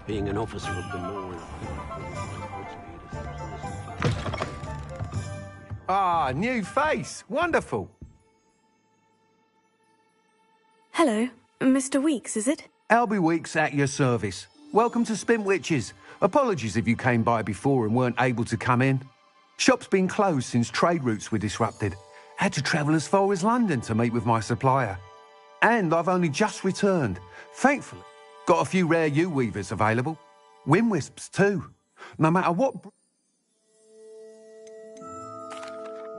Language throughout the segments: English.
Being an officer of the law. Ah, new face. Wonderful. Hello, Mr. Weeks, is it? Albie Weeks at your service. Welcome to Spintwitches. Apologies if you came by before and weren't able to come in. Shop's been closed since trade routes were disrupted. Had to travel as far as London to meet with my supplier. And I've only just returned. Thankfully, got a few rare U-weavers available. Wind-wisps too. No matter what...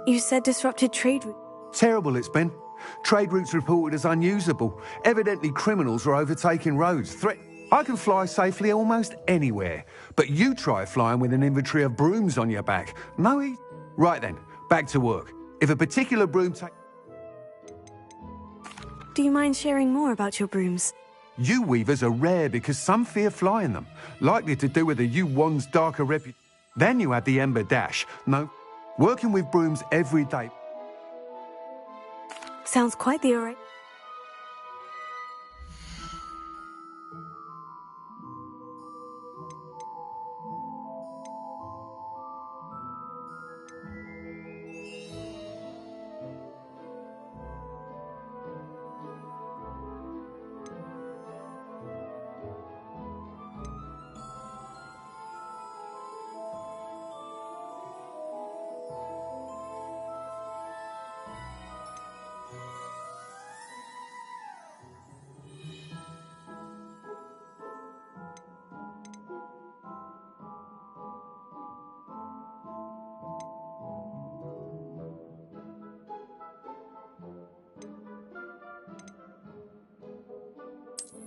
You said disrupted trade route. Terrible it's been. Trade routes reported as unusable. Evidently criminals are overtaking roads. I can fly safely almost anywhere. But you try flying with an inventory of brooms on your back. No, Right then, back to work. If a particular broom Do you mind sharing more about your brooms? U-weavers are rare because some fear flying them. Likely to do with the U-wand's darker reputation. Then you add the Ember Dash. No, working with brooms every day. Sounds quite the array.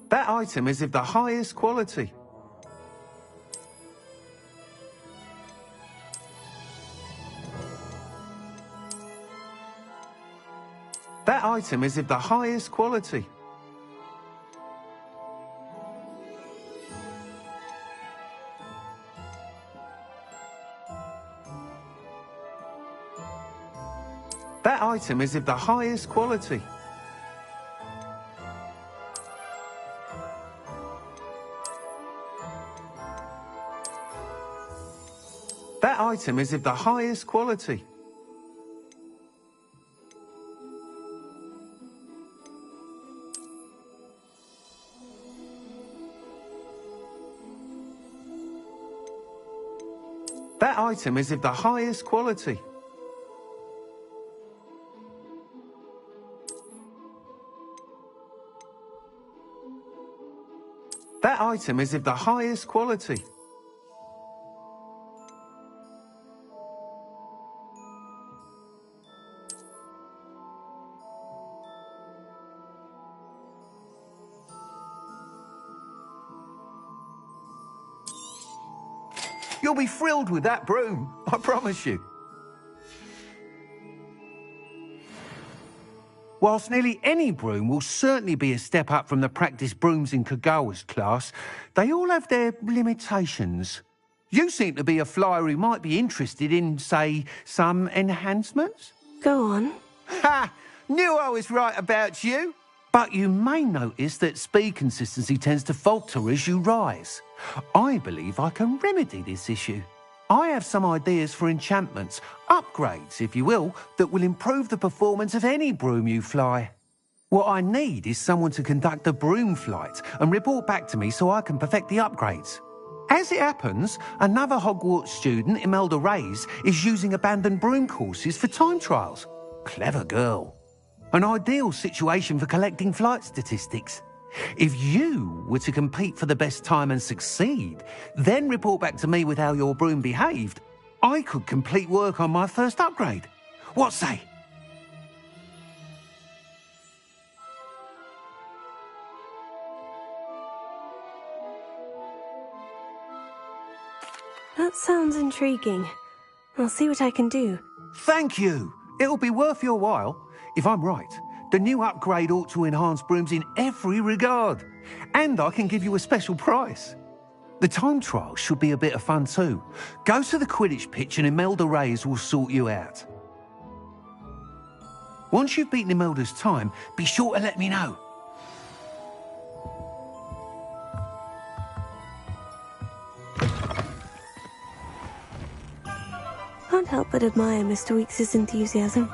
That item is of the highest quality. That item is of the highest quality. That item is of the highest quality. That item is of the highest quality. That item is of the highest quality. That item is of the highest quality. You'll be thrilled with that broom, I promise you. Whilst nearly any broom will certainly be a step up from the practice brooms in Kagawa's class, they all have their limitations. You seem to be a flyer who might be interested in, say, some enhancements? Go on. Ha! Knew I was right about you. But you may notice that speed consistency tends to falter as you rise. I believe I can remedy this issue. I have some ideas for enchantments, upgrades, if you will, that will improve the performance of any broom you fly. What I need is someone to conduct a broom flight and report back to me so I can perfect the upgrades. As it happens, another Hogwarts student, Imelda Reyes, is using abandoned broom courses for time trials. Clever girl. An ideal situation for collecting flight statistics. If you were to compete for the best time and succeed, then report back to me with how your broom behaved, I could complete work on my first upgrade. What say? That sounds intriguing. I'll see what I can do. Thank you. It'll be worth your while. If I'm right, the new upgrade ought to enhance brooms in every regard. And I can give you a special price. The time trial should be a bit of fun too. Go to the Quidditch pitch and Imelda Reyes will sort you out. Once you've beaten Imelda's time, be sure to let me know. can't help but admire Mr. Weekes' enthusiasm.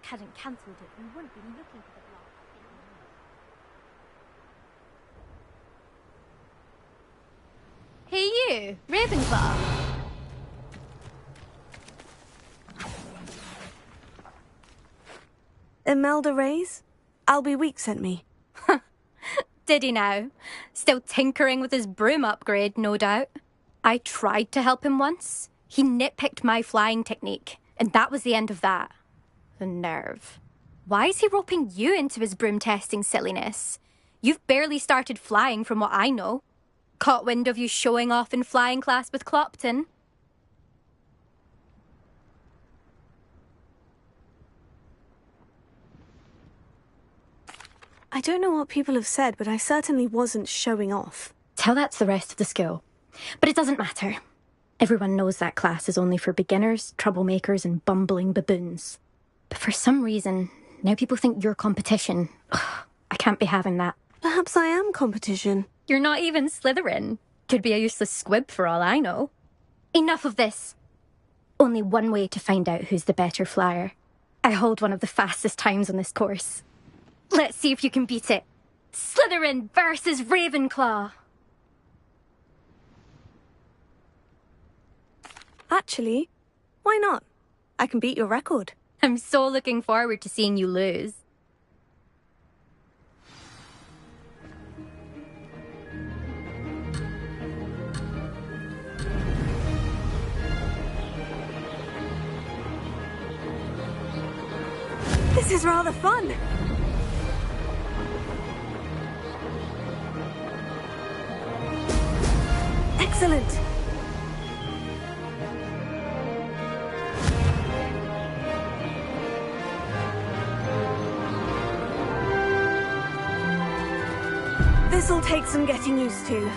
Hadn't cancelled it, we wouldn't be looking for the block. Hey you, Ravenclaw! Imelda Reyes? Albie Week sent me. Did he now? Still tinkering with his broom upgrade, no doubt. I tried to help him once. He nitpicked my flying technique, and that was the end of that. The nerve. Why is he roping you into his broom testing silliness? You've barely started flying from what I know. Caught wind of you showing off in flying class with Clopton. I don't know what people have said, but I certainly wasn't showing off. Tell that to the rest of the school. But it doesn't matter. Everyone knows that class is only for beginners, troublemakers, and bumbling baboons. But for some reason, now people think you're competition. Ugh, I can't be having that. Perhaps I am competition. You're not even Slytherin. Could be a useless squib for all I know. Enough of this. Only one way to find out who's the better flyer. I hold one of the fastest times on this course. Let's see if you can beat it. Slytherin versus Ravenclaw. Actually, why not? I can beat your record. I'm so looking forward to seeing you lose. This is rather fun. Excellent. This'll take some getting used to.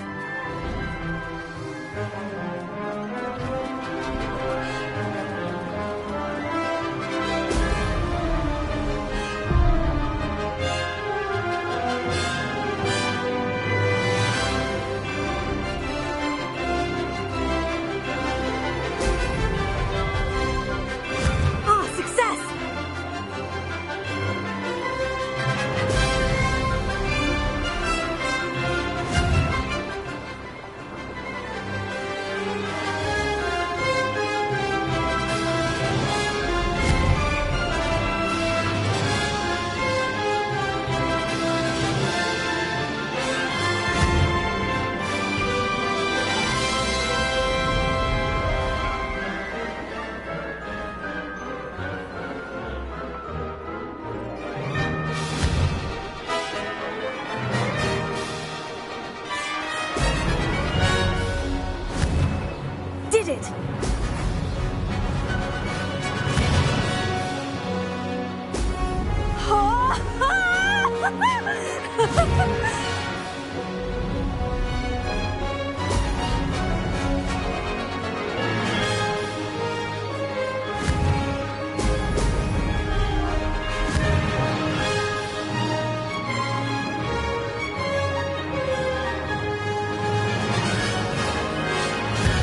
it!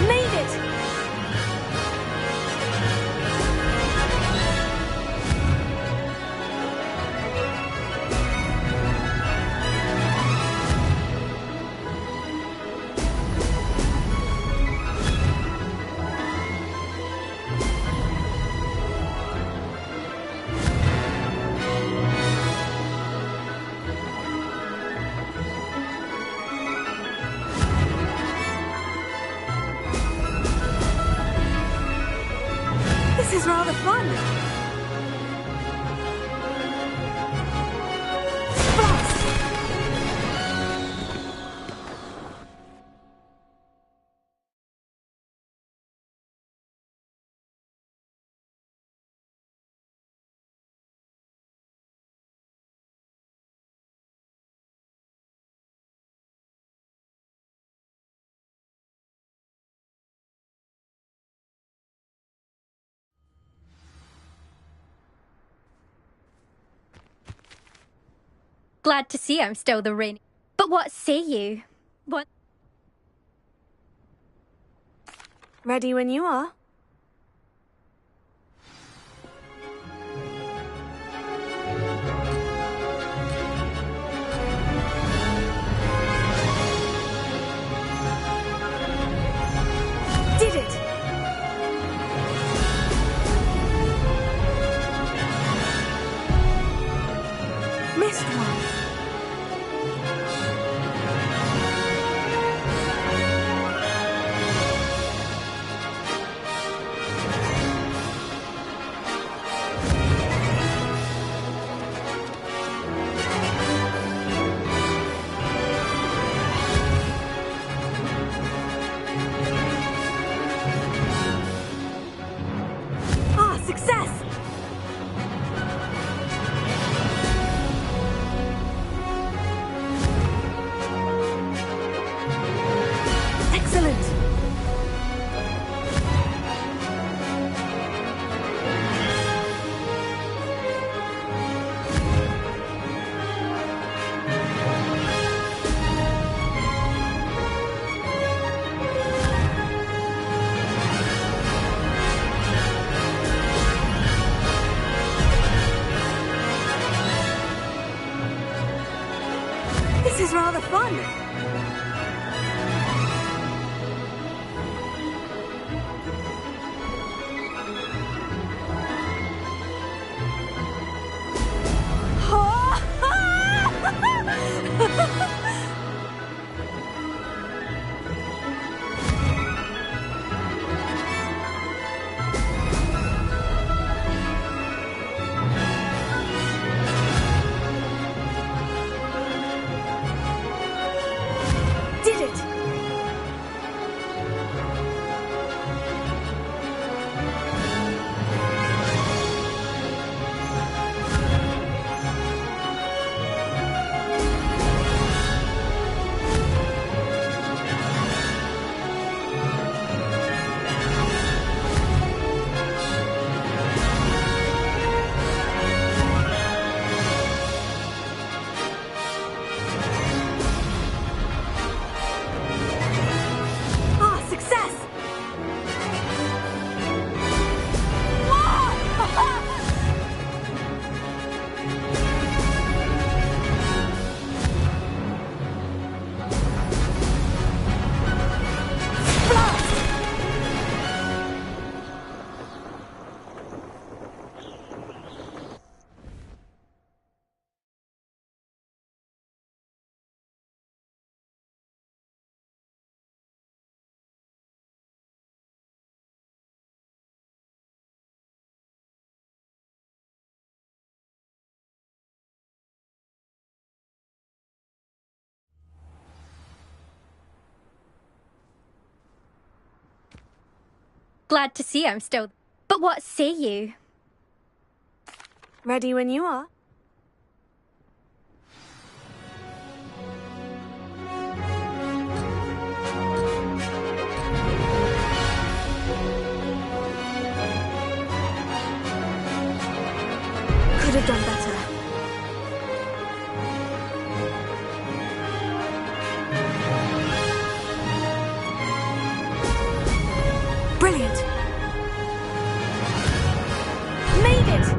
Made it! This is rather fun. Frost! Glad to see I'm still the reigning. But what say you? What? Ready when you are. Did it! Missed one. Ah, success! Excellent! This is rather fun. Glad to see I'm still... But what say you? Ready when you are. Could have done better. Brilliant! Made it!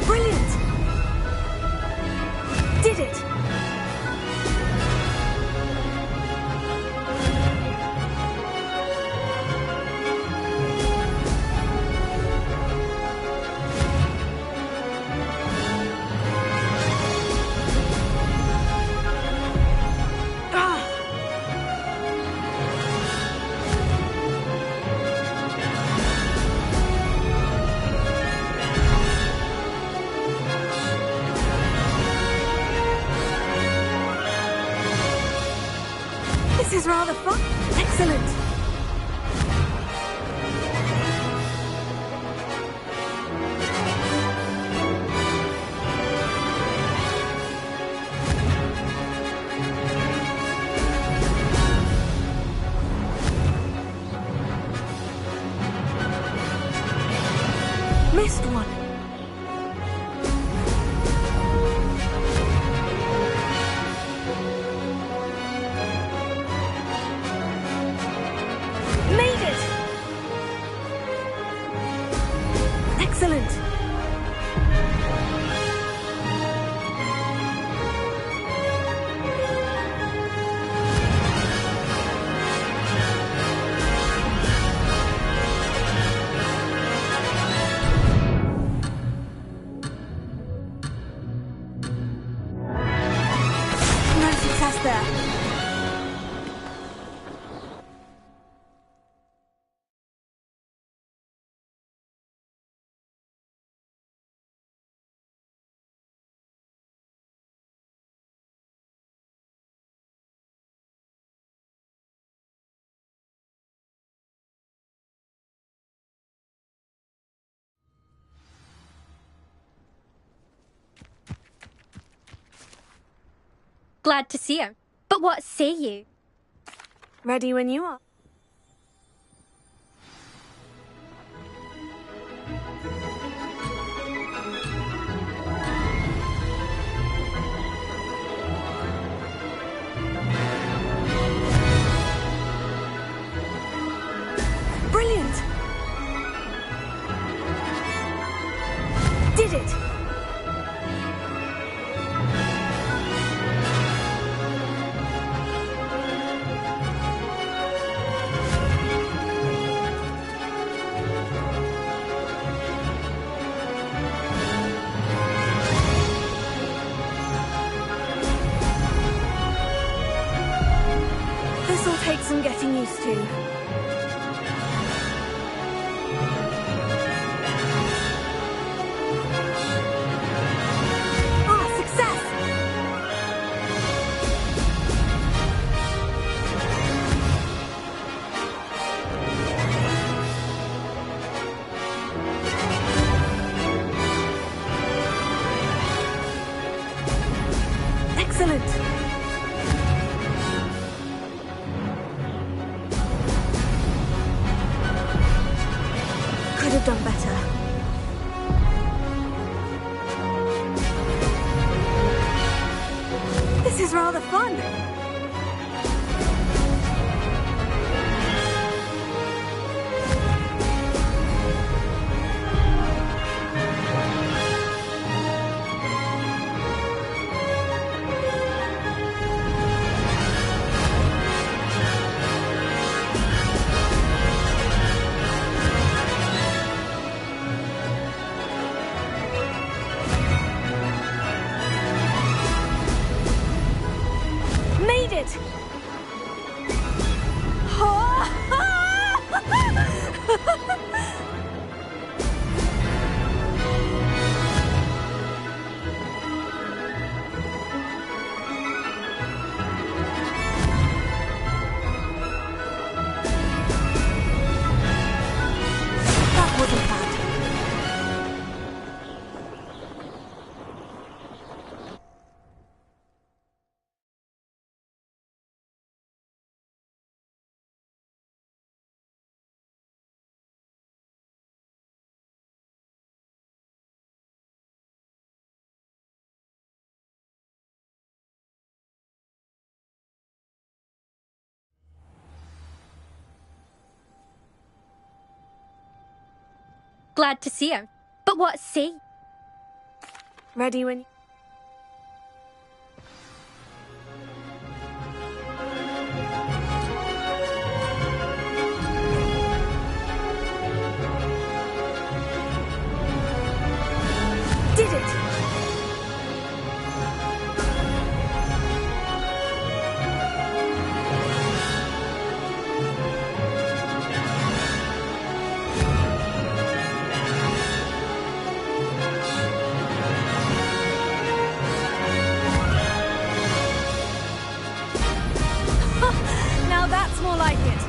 Brilliant! Did it! Ah! This is rather fun. Excellent. Missed one. Made it! Excellent! No success there. Glad to see him. But what say you? Ready when you are. Brilliant! Did it! This'll take some getting used to. Ah, success! Excellent! Could have done better. This is rather fun. Glad to see her. But what say? Ready when... Did it! Now that's more like it.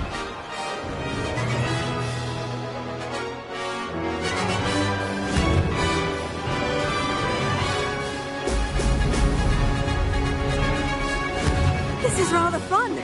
This is rather fun.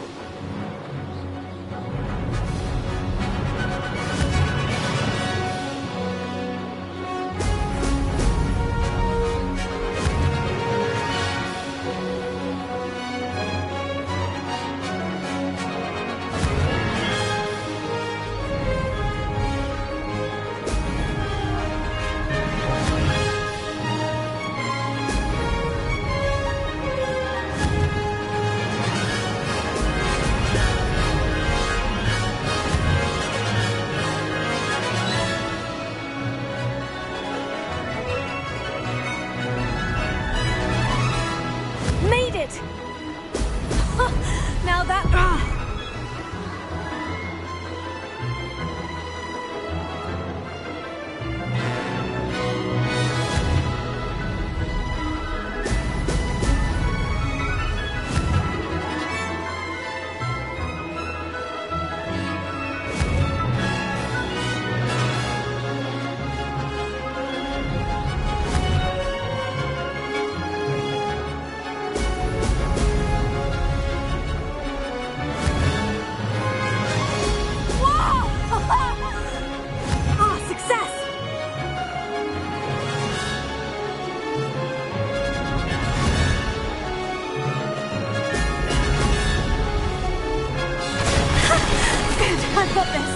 Made it! Now that... Success! Good, I've got this.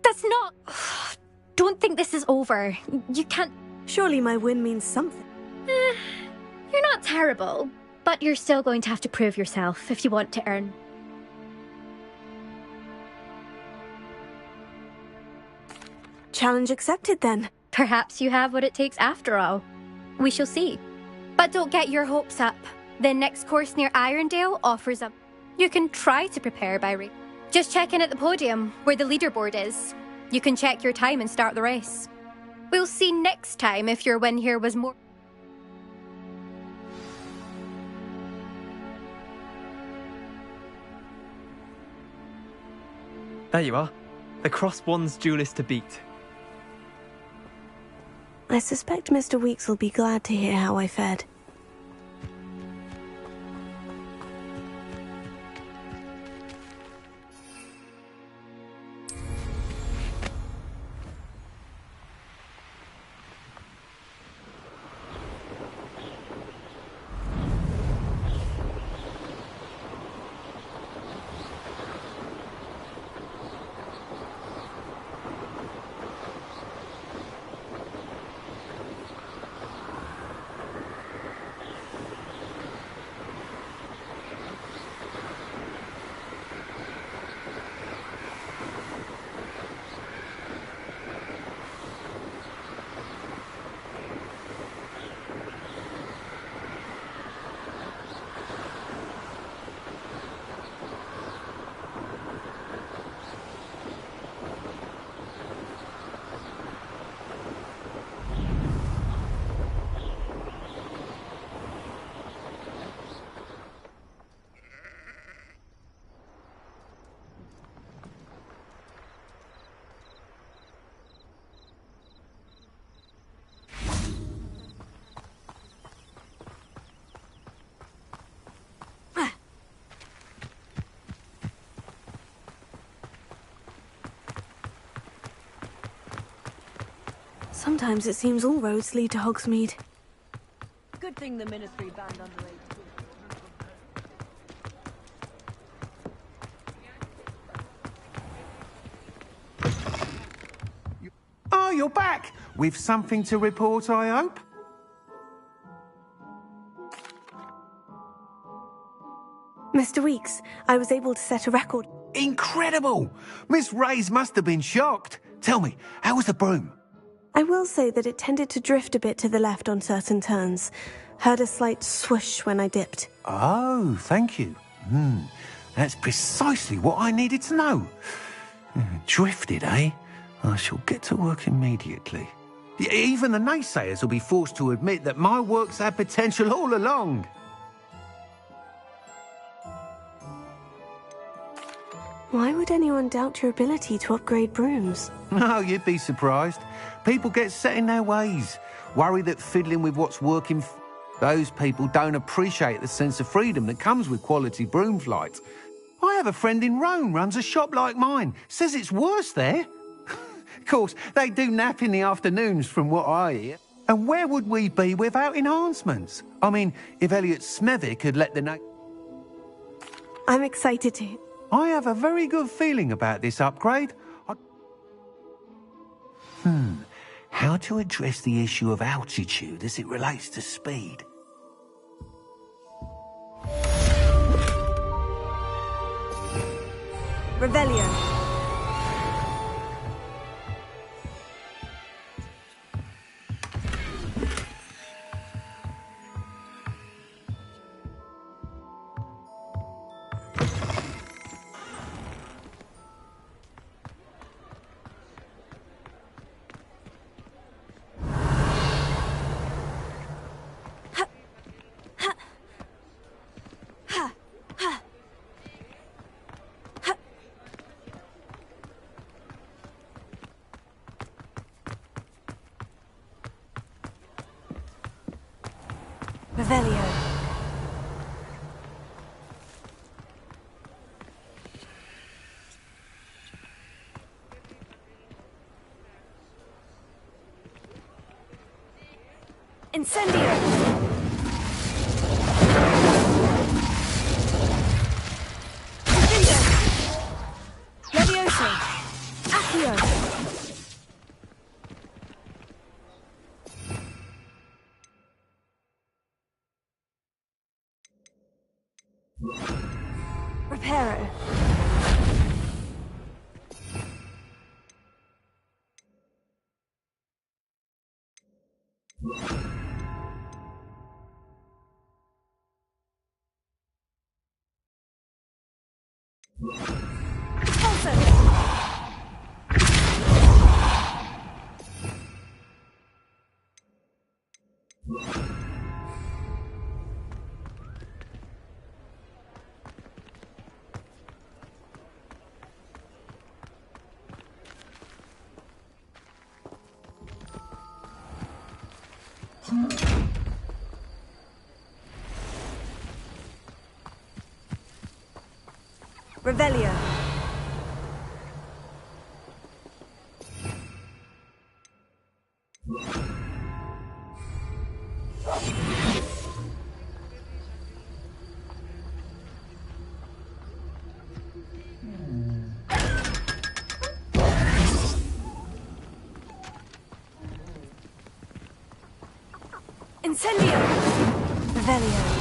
That's not... Don't think this is over. You can't... Surely my win means something. You're not terrible, but you're still going to have to prove yourself if you want to earn. Challenge accepted then. Perhaps you have what it takes after all. We shall see. But don't get your hopes up. The next course near Irondale offers a... You can try to prepare by race. Just check in at the podium, where the leaderboard is. You can check your time and start the race. We'll see next time if your win here was more... There you are. The Crosswands duelist to beat. I suspect Mr. Weeks will be glad to hear how I fared. Sometimes it seems all roads lead to Hogsmeade. Good thing the Ministry banned underage. Oh, you're back! With something to report, I hope? Mr. Weeks, I was able to set a record. Incredible! Miss Reyes must have been shocked. Tell me, how was the broom? I will say that it tended to drift a bit to the left on certain turns. Heard a slight swoosh when I dipped. Oh, thank you. That's precisely what I needed to know. Drifted, eh? I shall get to work immediately. Even the naysayers will be forced to admit that my work's had potential all along. Why would anyone doubt your ability to upgrade brooms? Oh, you'd be surprised. People get set in their ways, worry that fiddling with what's working. Those people don't appreciate the sense of freedom that comes with quality broom flight. I have a friend in Rome runs a shop like mine. Says it's worse there. Of course, they do nap in the afternoons from what I hear. And where would we be without enhancements? I mean, if Elliot Smethwick had let the I'm excited to. I have a very good feeling about this upgrade. How to address the issue of altitude as it relates to speed? Revelio. Revelio. Incendio. Incendio. Levioso. Accio. Reparo. Revelio. Incendio. Revelio.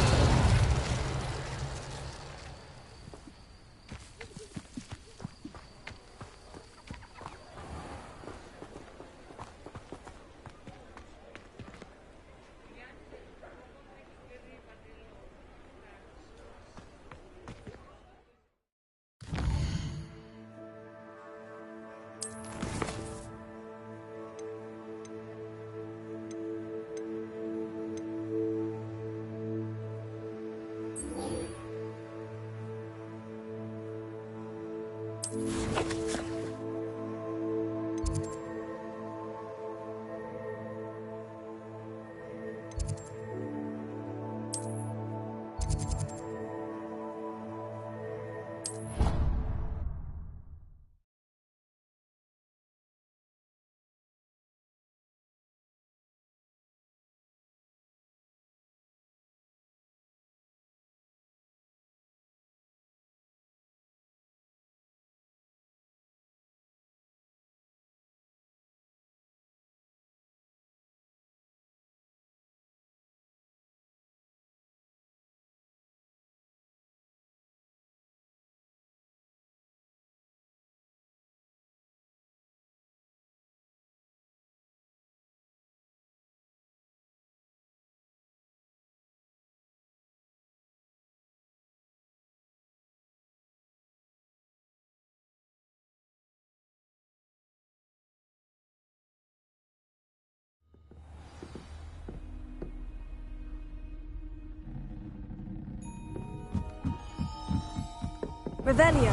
Revelio.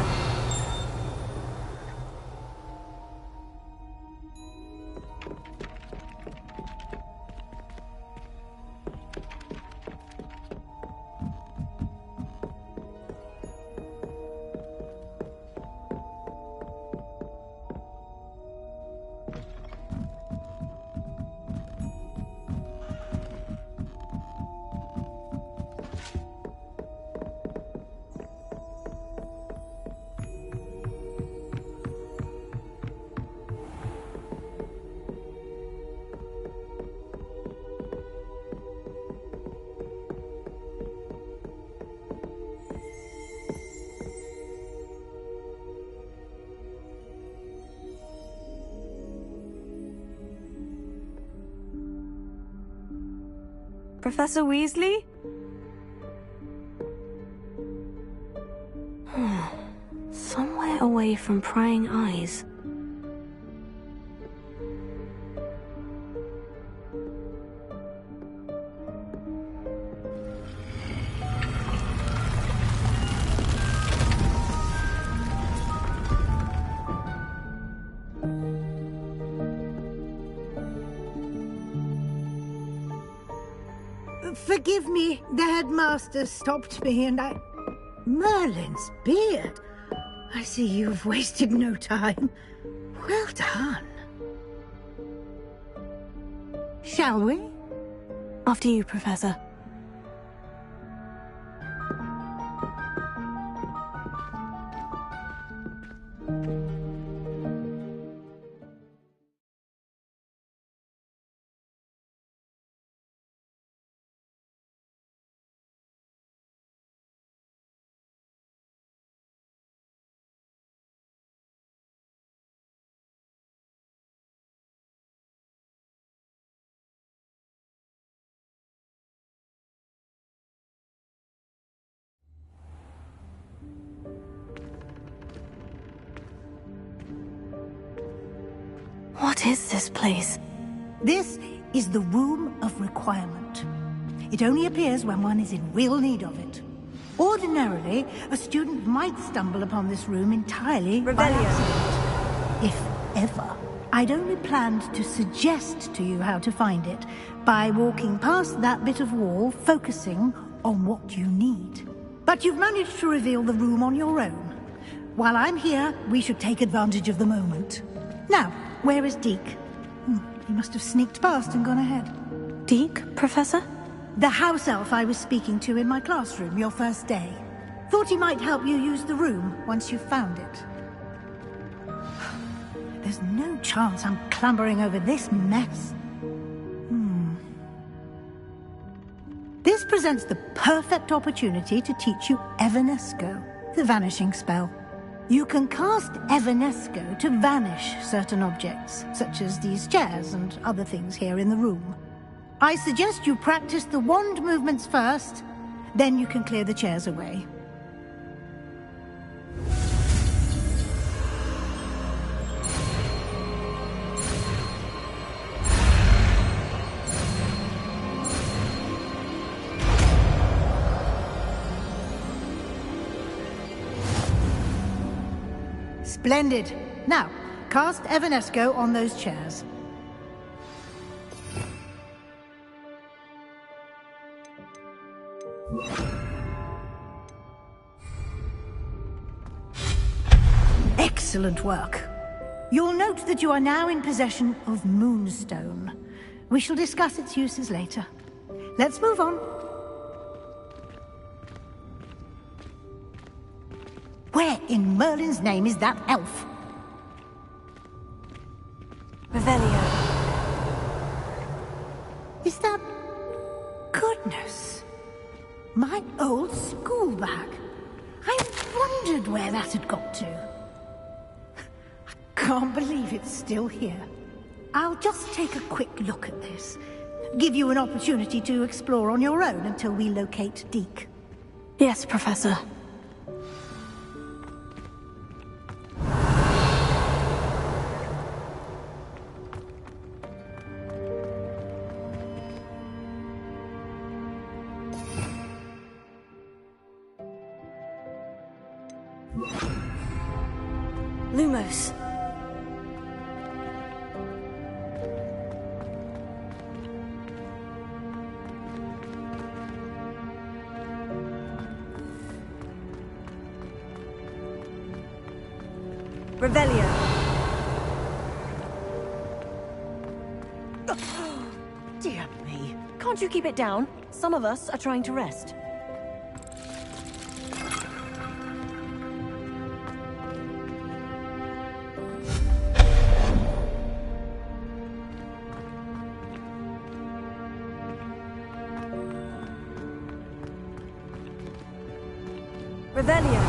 Professor Weasley? Somewhere away from prying eyes. Forgive me, the headmaster stopped me and I... Merlin's beard! I see you've wasted no time. Well done. Shall we? After you, Professor. What is this place? This is the Room of Requirement. It only appears when one is in real need of it. Ordinarily, a student might stumble upon this room entirely by accident. If ever. I'd only planned to suggest to you how to find it by walking past that bit of wall, focusing on what you need. But you've managed to reveal the room on your own. While I'm here, we should take advantage of the moment. Now, where is Deke? He must have sneaked past and gone ahead. Deke, Professor? The house elf I was speaking to in my classroom your first day. Thought he might help you use the room once you've found it. There's no chance I'm clambering over this mess. This presents the perfect opportunity to teach you Evanesco, the vanishing spell. You can cast Evanesco to vanish certain objects, such as these chairs and other things here in the room. I suggest you practice the wand movements first, then you can clear the chairs away. Splendid. Now, cast Evanesco on those chairs. Excellent work. You'll note that you are now in possession of Moonstone. We shall discuss its uses later. Let's move on. Where in Merlin's name is that elf? Revelio. Is that... Goodness. My old school bag. I wondered where that had got to. I can't believe it's still here. I'll just take a quick look at this. Give you an opportunity to explore on your own until we locate Deke. Yes, Professor. Lumos. Revelio. Dear me. Can't you keep it down? Some of us are trying to rest. Revelio.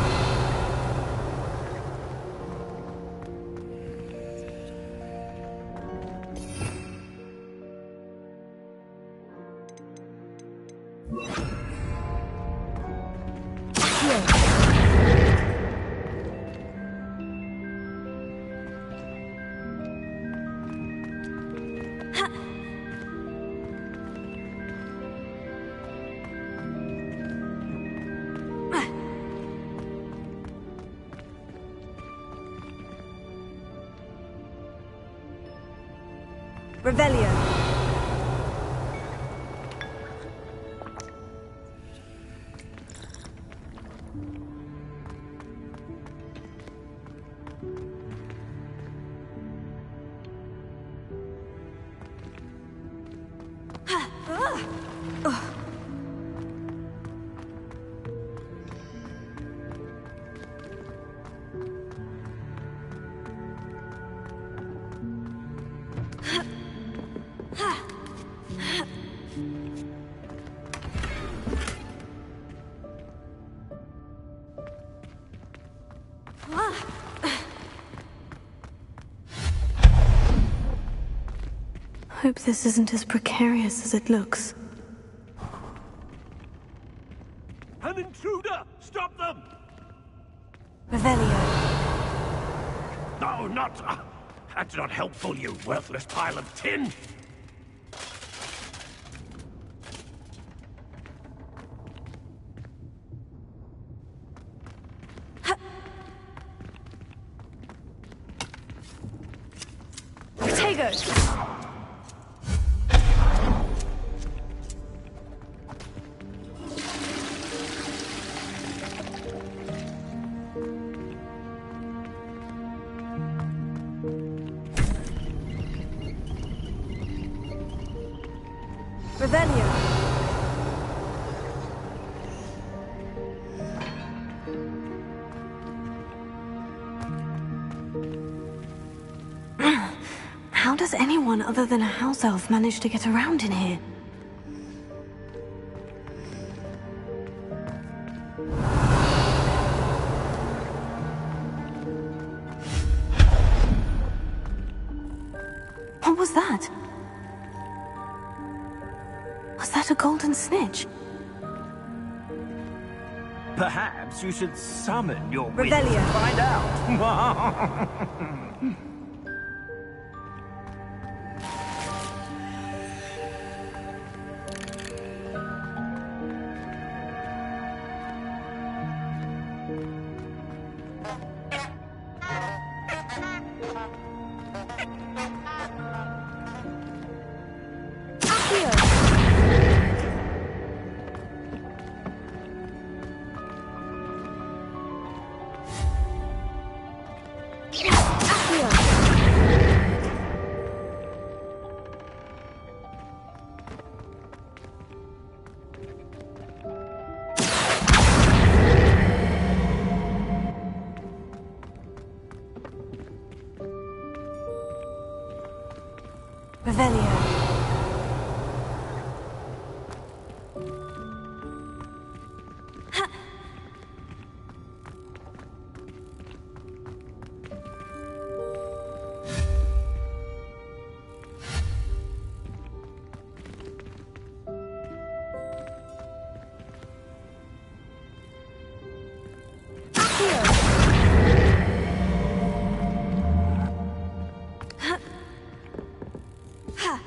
Revelio. Hope this isn't as precarious as it looks. An intruder! Stop them! Revelio. No, not... that's not helpful, you worthless pile of tin! Potatoes! Revelio. How does anyone other than a house elf manage to get around in here? What was that? Was that a golden snitch? Perhaps you should summon your wits Revelio. to find out. Revelio. Ha!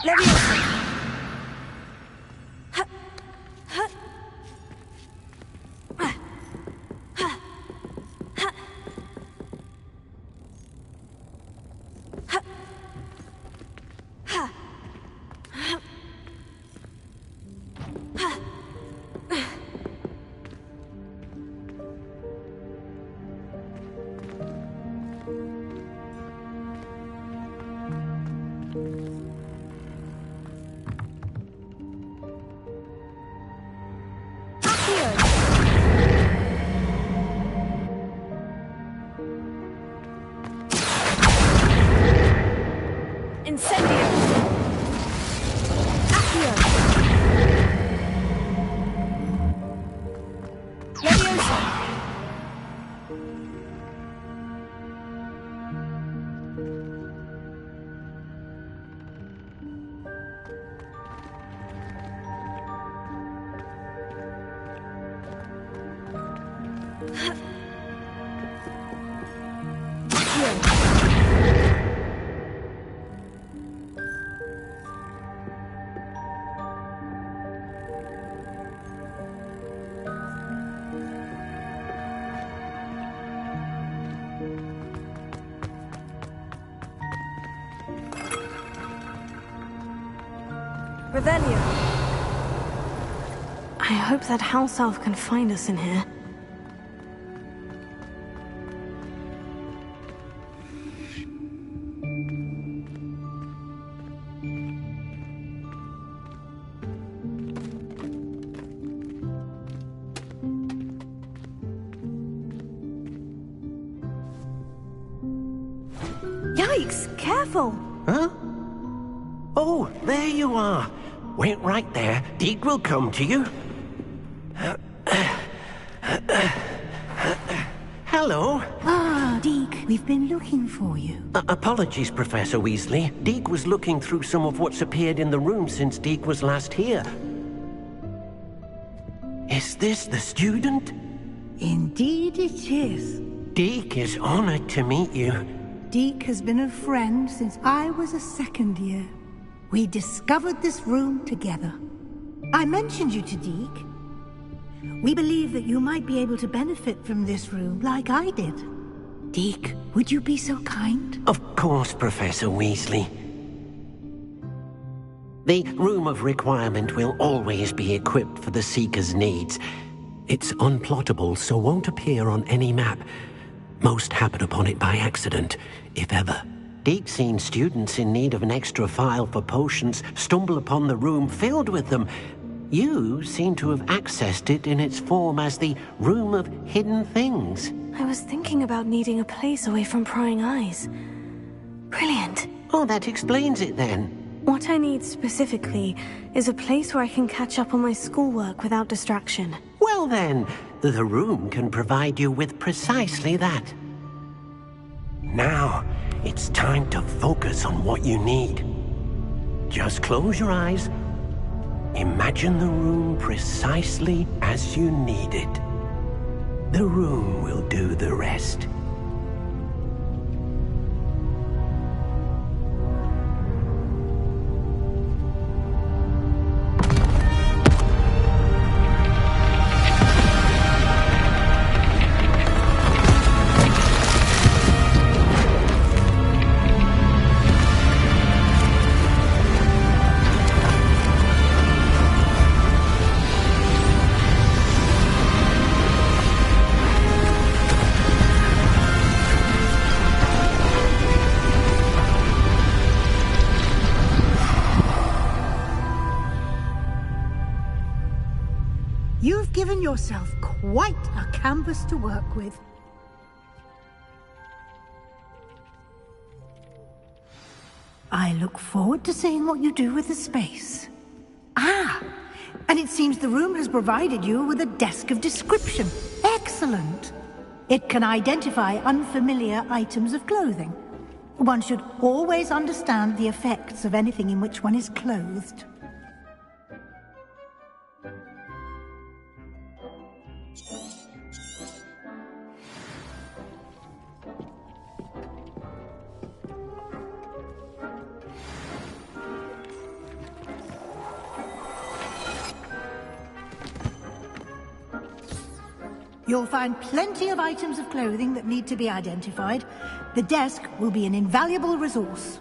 Leviosa! Revelio. I hope that house elf can find us in here. Yikes! Careful! Huh? Oh, there you are. Wait right there. Deke will come to you. Hello. Ah, Deke, we've been looking for you. Apologies, Professor Weasley. Deke was looking through some of what's appeared in the room since Deke was last here. Is this the student? Indeed it is. Deke is honored to meet you. Deke has been a friend since I was a second year. We discovered this room together. I mentioned you to Deke. We believe that you might be able to benefit from this room like I did. Deke, would you be so kind? Of course, Professor Weasley. The Room of Requirement will always be equipped for the Seeker's needs. It's unplottable, so won't appear on any map. Most happen upon it by accident, if ever. Deke's seen students in need of an extra file for potions stumble upon the room filled with them. You seem to have accessed it in its form as the Room of Hidden Things. I was thinking about needing a place away from prying eyes. Brilliant. Oh, that explains it then. What I need specifically is a place where I can catch up on my schoolwork without distraction. Well then, the room can provide you with precisely that. Now, it's time to focus on what you need. Just close your eyes. Imagine the room precisely as you need it. The room will do the rest. You've given yourself quite a canvas to work with. I look forward to seeing what you do with the space. Ah, and it seems the room has provided you with a desk of description. Excellent. It can identify unfamiliar items of clothing. One should always understand the effects of anything in which one is clothed. You'll find plenty of items of clothing that need to be identified. The desk will be an invaluable resource.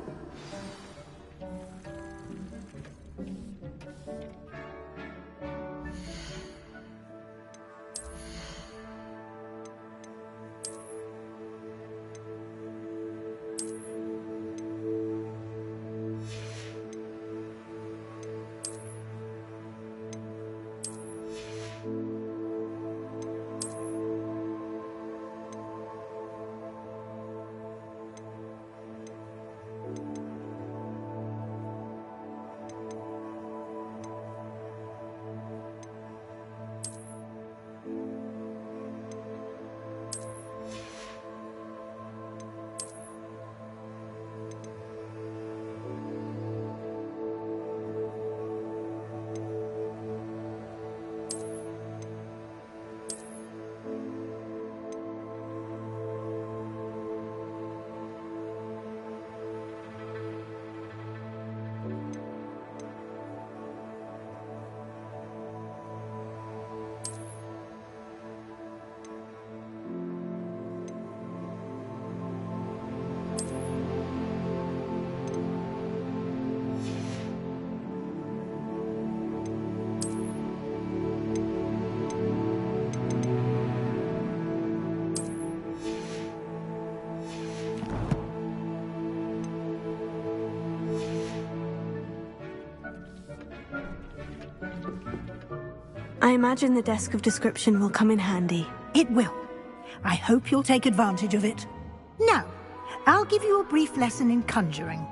I imagine the desk of description will come in handy. It will. I hope you'll take advantage of it. Now, I'll give you a brief lesson in conjuring.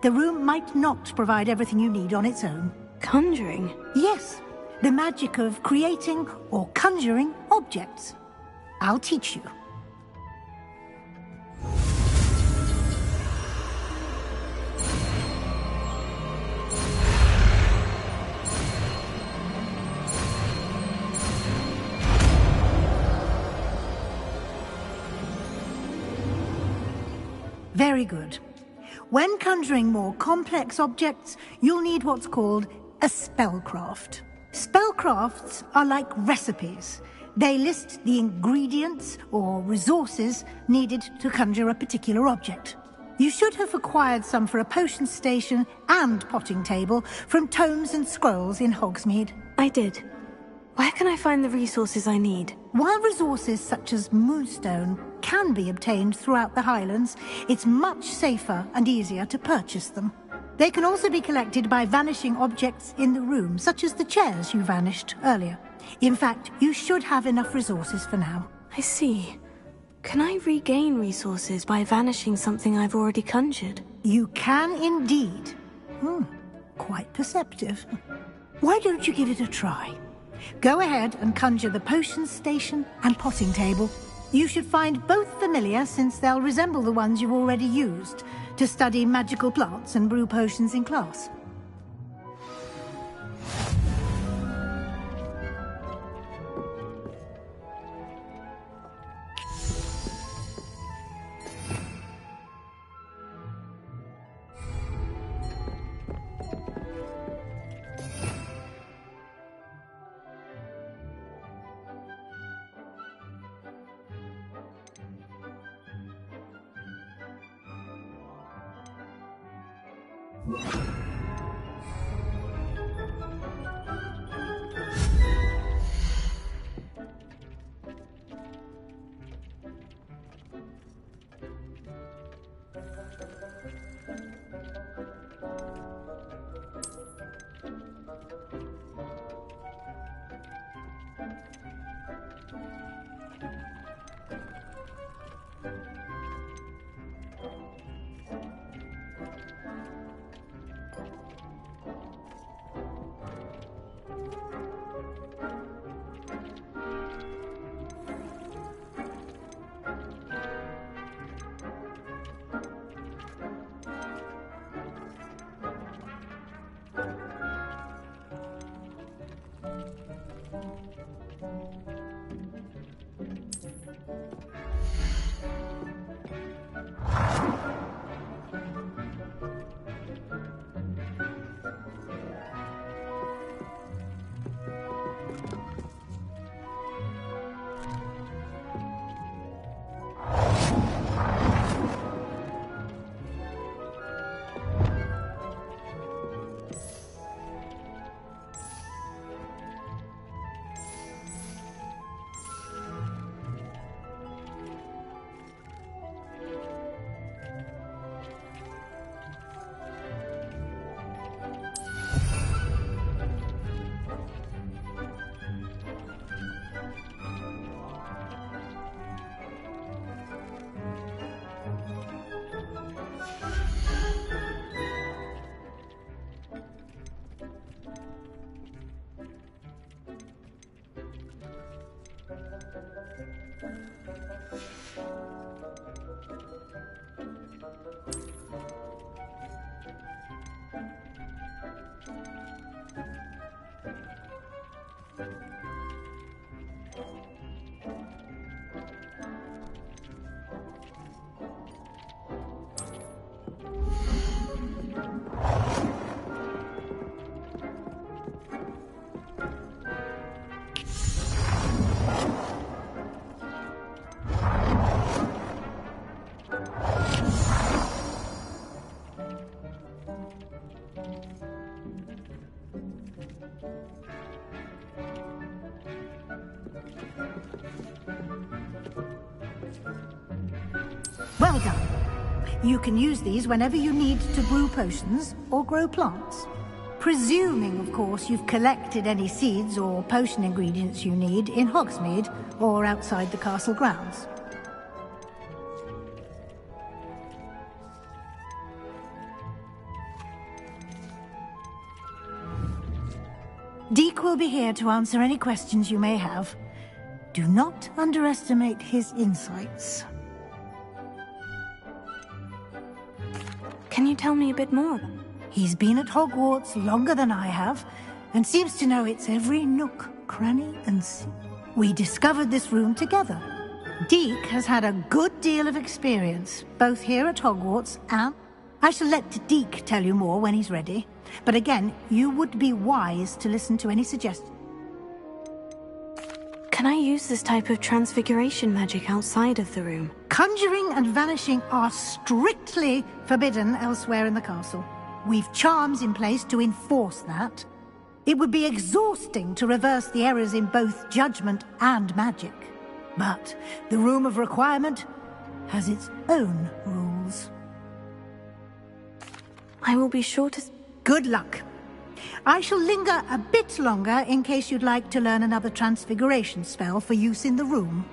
The room might not provide everything you need on its own. Conjuring? Yes, the magic of creating or conjuring objects. I'll teach you. Very good. When conjuring more complex objects, you'll need what's called a spellcraft. Spellcrafts are like recipes. They list the ingredients or resources needed to conjure a particular object. You should have acquired some for a potion station and potting table from tomes and scrolls in Hogsmeade. I did. Where can I find the resources I need? While resources such as moonstone can be obtained throughout the Highlands, it's much safer and easier to purchase them. They can also be collected by vanishing objects in the room, such as the chairs you vanished earlier. In fact, you should have enough resources for now. I see. Can I regain resources by vanishing something I've already conjured? You can indeed. Quite perceptive. Why don't you give it a try? Go ahead and conjure the potion station and potting table. You should find both familiar, since they'll resemble the ones you've already used to study magical plants and brew potions in class. Well done. You can use these whenever you need to brew potions or grow plants. Presuming, of course, you've collected any seeds or potion ingredients you need in Hogsmeade or outside the castle grounds. Deek will be here to answer any questions you may have. Do not underestimate his insights. Can you tell me a bit more? He's been at Hogwarts longer than I have, and seems to know its every nook, cranny, and we discovered this room together. Deek has had a good deal of experience, both here at Hogwarts and... I shall let Deek tell you more when he's ready. But again, you would be wise to listen to any suggestions. Can I use this type of transfiguration magic outside of the room? Conjuring and vanishing are strictly forbidden elsewhere in the castle. We've charms in place to enforce that. It would be exhausting to reverse the errors in both judgment and magic. But the Room of Requirement has its own rules. I will be sure to... Good luck. I shall linger a bit longer in case you'd like to learn another transfiguration spell for use in the room.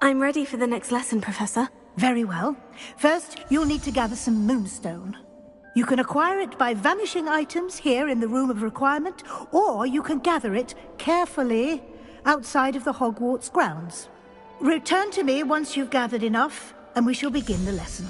I'm ready for the next lesson, Professor. Very well. First, you'll need to gather some moonstone. You can acquire it by vanishing items here in the Room of Requirement, or you can gather it carefully outside of the Hogwarts grounds. Return to me once you've gathered enough, and we shall begin the lesson.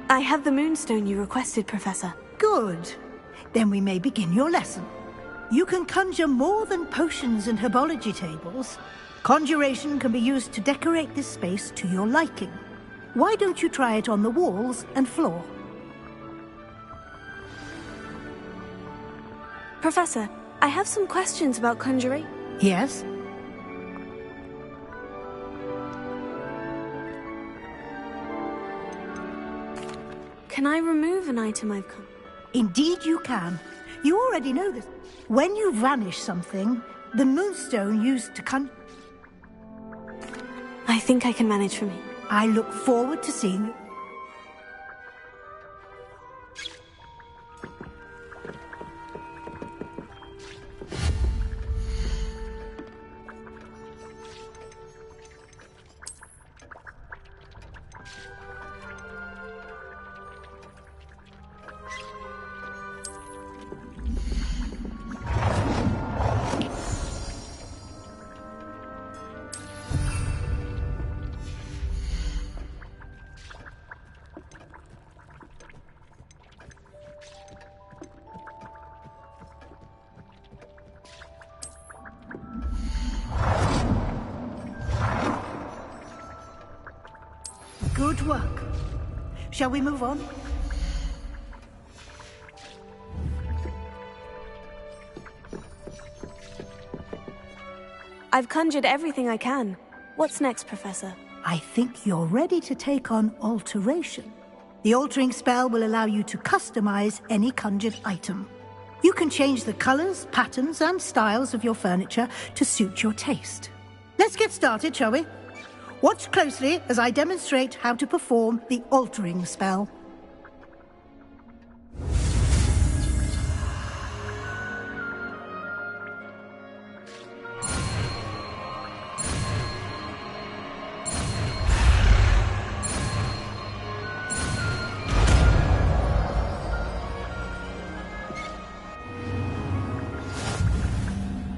I have the moonstone you requested, Professor. Good. Then we may begin your lesson. You can conjure more than potions and herbology tables. Conjuration can be used to decorate this space to your liking. Why don't you try it on the walls and floor? Professor, I have some questions about conjuring. Yes? Can I remove an item I've come? Indeed you can. You already know this. When you vanish something, the moonstone used to I think I can manage for me. I look forward to seeing you. Good work. Shall we move on? I've conjured everything I can. What's next, Professor? I think you're ready to take on alteration. The altering spell will allow you to customize any conjured item. You can change the colors, patterns, and styles of your furniture to suit your taste. Let's get started, shall we? Watch closely as I demonstrate how to perform the altering spell.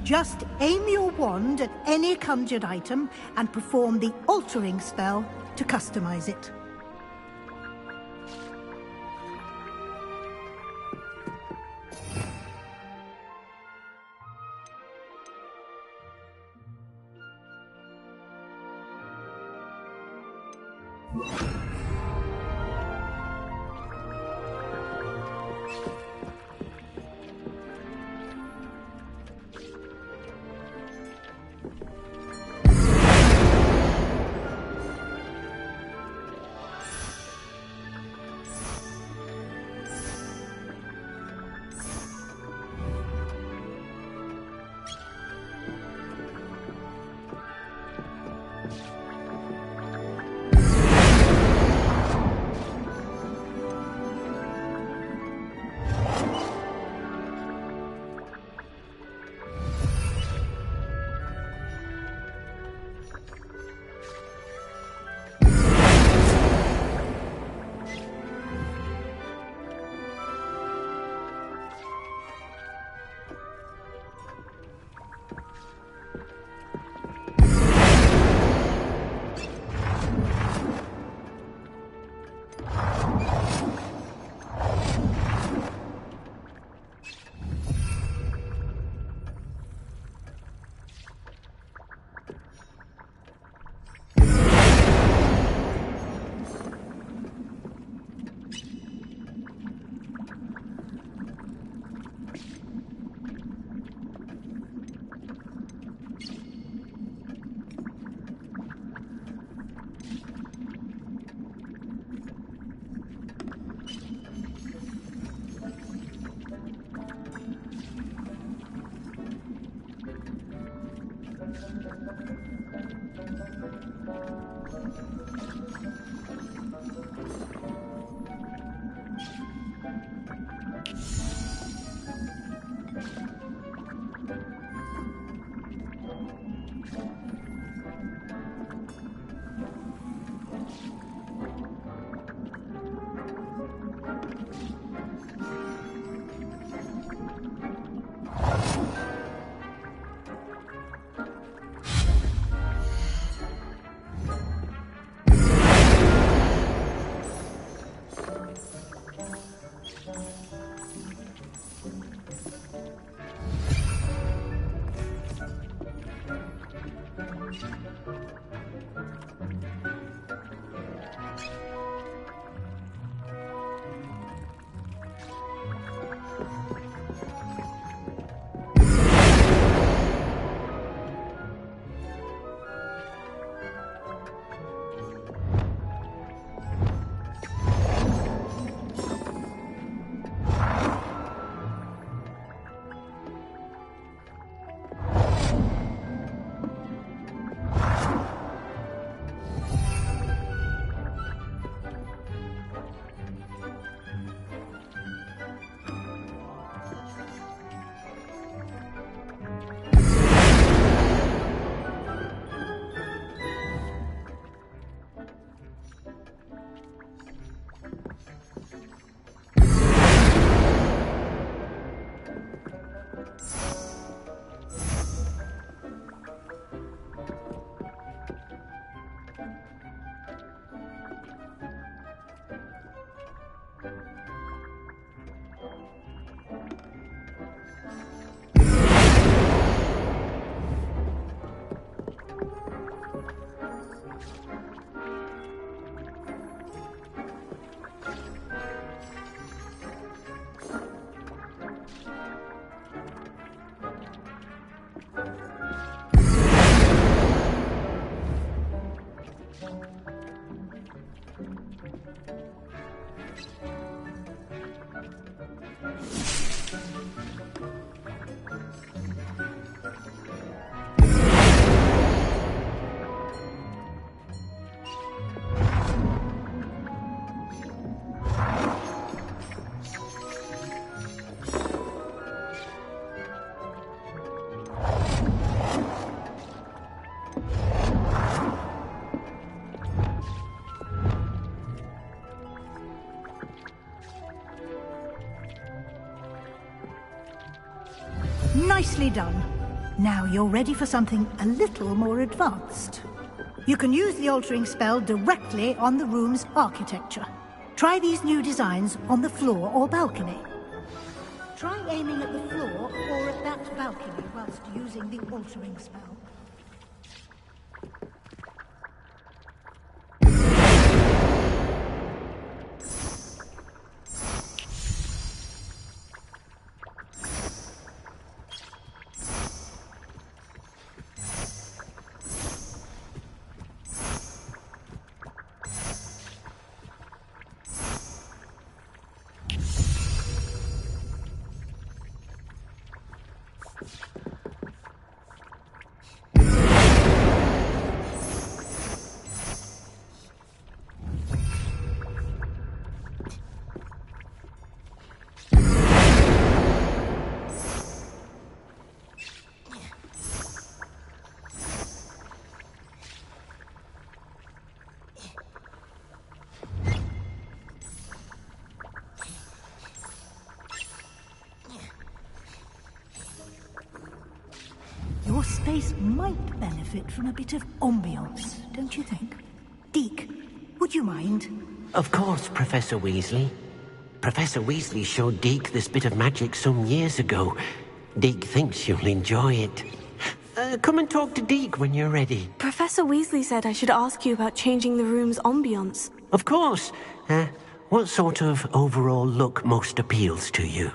Just aim your wand at any conjured item and perform the altering spell to customize it. Nicely done. Now you're ready for something a little more advanced. You can use the altering spell directly on the room's architecture. Try these new designs on the floor or balcony. Try aiming at the floor or at that balcony whilst using the altering spell. Your space might benefit from a bit of ambiance, don't you think? Deke, would you mind? Of course, Professor Weasley. Professor Weasley showed Deke this bit of magic some years ago. Deke thinks you'll enjoy it. Come and talk to Deke when you're ready. Professor Weasley said I should ask you about changing the room's ambiance. Of course. What sort of overall look most appeals to you?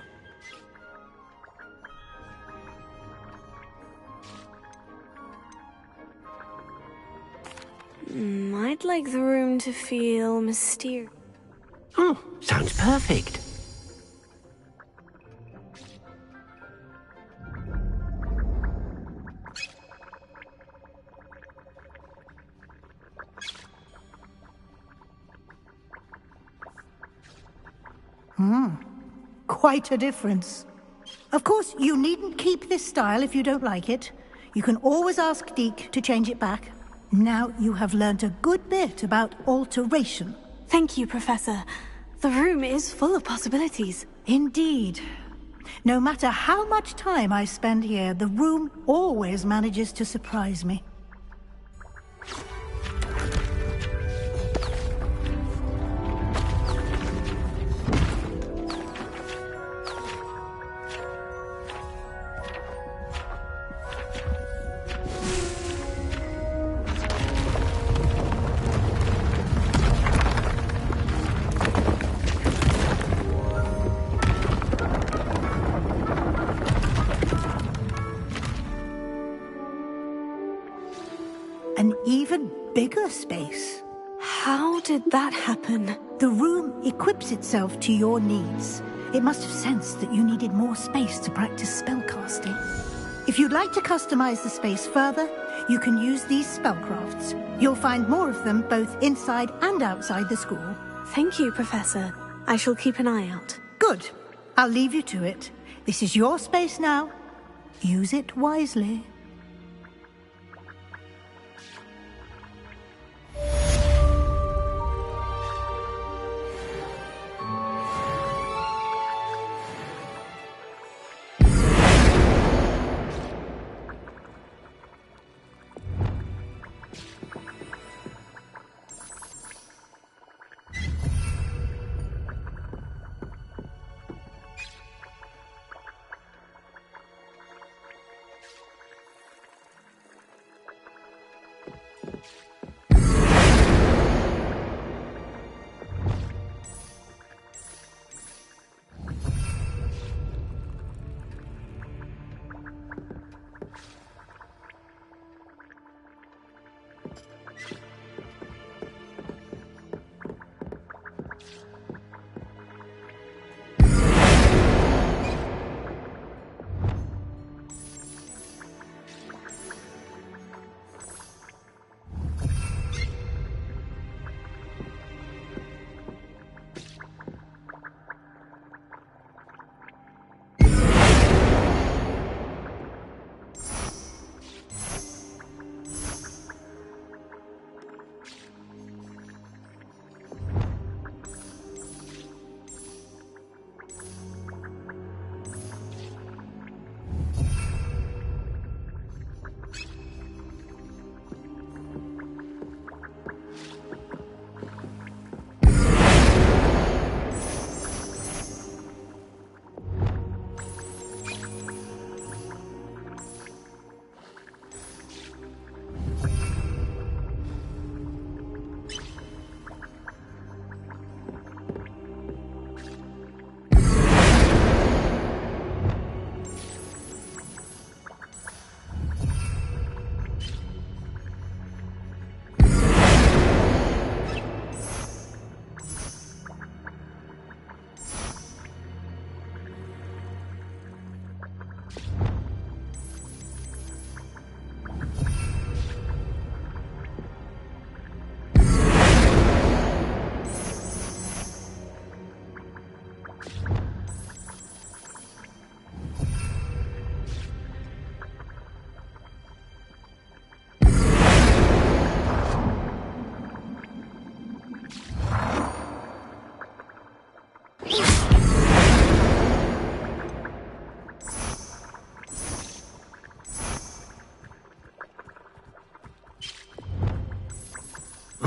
I'd like the room to feel mysterious. Oh, sounds perfect. Quite a difference. Of course, you needn't keep this style if you don't like it. You can always ask Deke to change it back. Now you have learnt a good bit about alteration. Thank you, Professor. The room is full of possibilities. Indeed. No matter how much time I spend here, the room always manages to surprise me. An even bigger space. How did that happen? The room equips itself to your needs. It must have sensed that you needed more space to practice spellcasting. If you'd like to customize the space further, you can use these spellcrafts. You'll find more of them both inside and outside the school. Thank you, Professor. I shall keep an eye out. Good. I'll leave you to it. This is your space now. Use it wisely.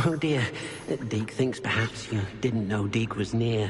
Oh dear. Deke thinks perhaps you didn't know Deke was near.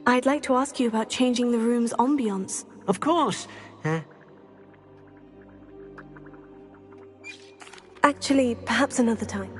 I'd like to ask you about changing the room's ambiance. Of course. Actually, perhaps another time.